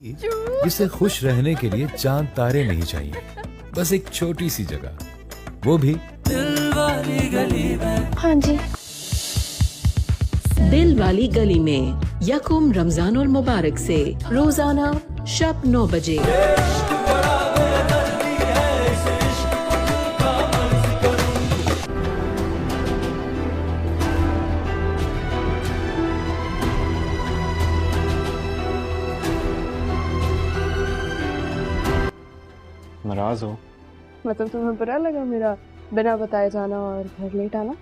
जिसे खुश रहने के लिए चांद तारे नहीं चाहिए, बस एक छोटी सी जगह, वो भी दिल वाली गली में। हाँ जी। दिल वाली गली में यकुम रमजान और मुबारक से रोजाना शब 9 बजे। नाराज हो? मतलब तुम्हें बुरा लगा मेरा बिना बताए जाना और घर लेट आना?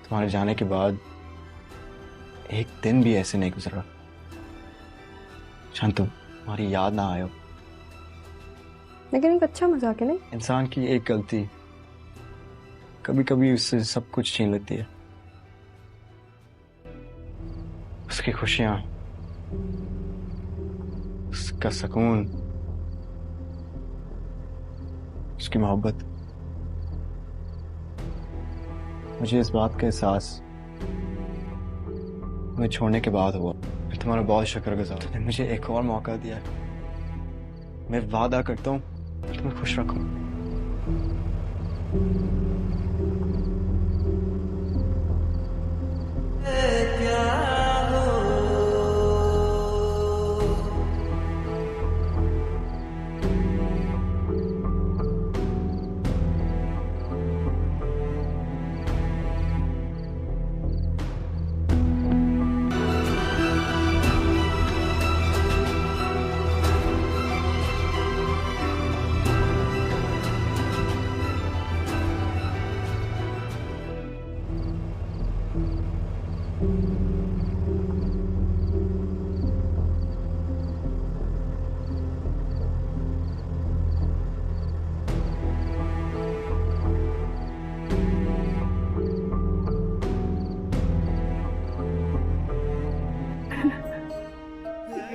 तुम्हारे जाने के बाद एक दिन भी ऐसे नहीं गुजरा शांतु तुम्हारी याद ना आयो। लेकिन एक अच्छा मजाक है नहीं? इंसान की एक गलती कभी कभी उससे सब कुछ छीन लेती है, उसकी खुशियां, उसका सुकून, उसकी मोहब्बत। मुझे इस बात का एहसास तुम्हें छोड़ने के बाद हुआ। मैं तुम्हारा बहुत शुक्रगुजार हूं। तुमने मुझे एक और मौका दिया है। मैं वादा करता हूँ तुम्हें खुश रखूं।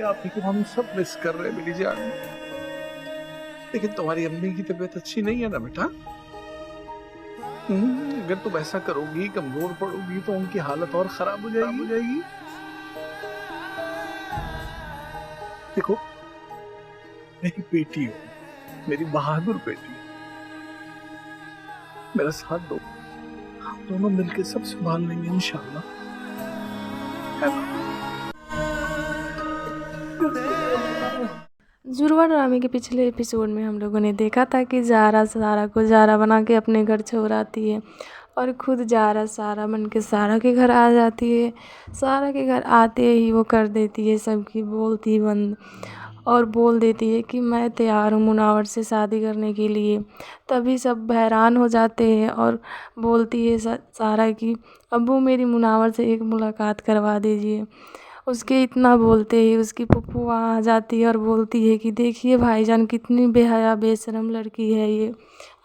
आप लेकिन हम सब मिस कर रहे हैं मेरी जान। लेकिन तुम्हारी अम्मी की तबीयत अच्छी नहीं है ना बेटा। अगर तुम ऐसा करोगी, कमजोर पड़ोगी तो उनकी हालत और खराब हो जाएगी। देखो मेरी बेटी हो, मेरी बहादुर बेटी, मेरा साथ दो, हम दोनों मिलके सब संभाल लेंगे इंशाल्लाह। जुड़वा ड्रामे के पिछले एपिसोड में हम लोगों ने देखा था कि ज़ारा सारा को ज़ारा बना के अपने घर छोड़ाती है और खुद ज़ारा सारा बन के सारा के घर आ जाती है। सारा के घर आते ही वो कर देती है सबकी बोलती बंद और बोल देती है कि मैं तैयार हूँ मुनावर से शादी करने के लिए। तभी सब हैरान हो जाते हैं और बोलती है सारा कि अब्बू मेरी मुनावर से एक मुलाकात करवा दीजिए। उसके इतना बोलते ही उसकी पप्पू वहाँ आ जाती है और बोलती है कि देखिए भाईजान कितनी बेहया बेशरम लड़की है ये,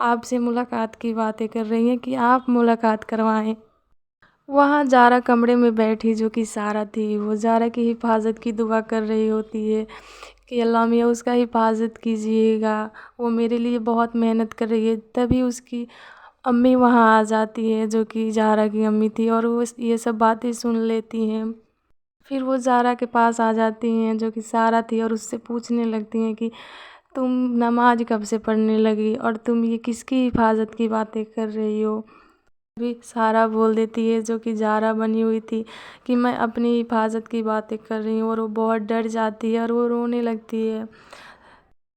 आपसे मुलाकात की बातें कर रही हैं कि आप मुलाकात करवाएं। वहाँ ज़ारा कमरे में बैठी जो कि सारा थी, वो ज़ारा की हिफाजत की दुआ कर रही होती है कि अल्लाह मियाँ उसका हिफाजत कीजिएगा, वो मेरे लिए बहुत मेहनत कर रही है। तभी उसकी अम्मी वहाँ आ जाती है जो कि ज़ारा की अम्मी थी और वो ये सब बातें सुन लेती हैं। फिर वो ज़ारा के पास आ जाती हैं जो कि सारा थी और उससे पूछने लगती हैं कि तुम नमाज कब से पढ़ने लगी और तुम ये किसकी हिफाजत की बातें कर रही हो। अभी सारा बोल देती है जो कि ज़ारा बनी हुई थी कि मैं अपनी हिफाजत की बातें कर रही हूँ और वो बहुत डर जाती है और वो रोने लगती है।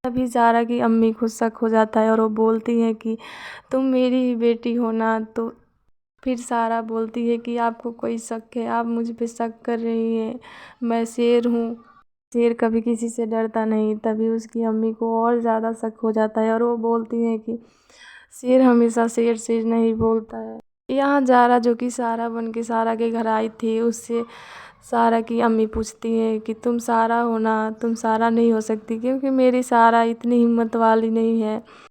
तभी ज़ारा की अम्मी को शक हो जाता है और वो बोलती हैं कि तुम मेरी ही बेटी हो ना। तो फिर सारा बोलती है कि आपको कोई शक है, आप मुझ पे शक कर रही हैं, मैं शेर हूँ, शेर कभी किसी से डरता नहीं। तभी उसकी अम्मी को और ज़्यादा शक हो जाता है और वो बोलती हैं कि शेर हमेशा शेर से नहीं बोलता है। यहाँ ज़ारा जो कि सारा बन के सारा के घर आई थी, उससे सारा की अम्मी पूछती है कि तुम सारा हो ना, तुम सारा नहीं हो सकती क्योंकि मेरी सारा इतनी हिम्मत वाली नहीं है।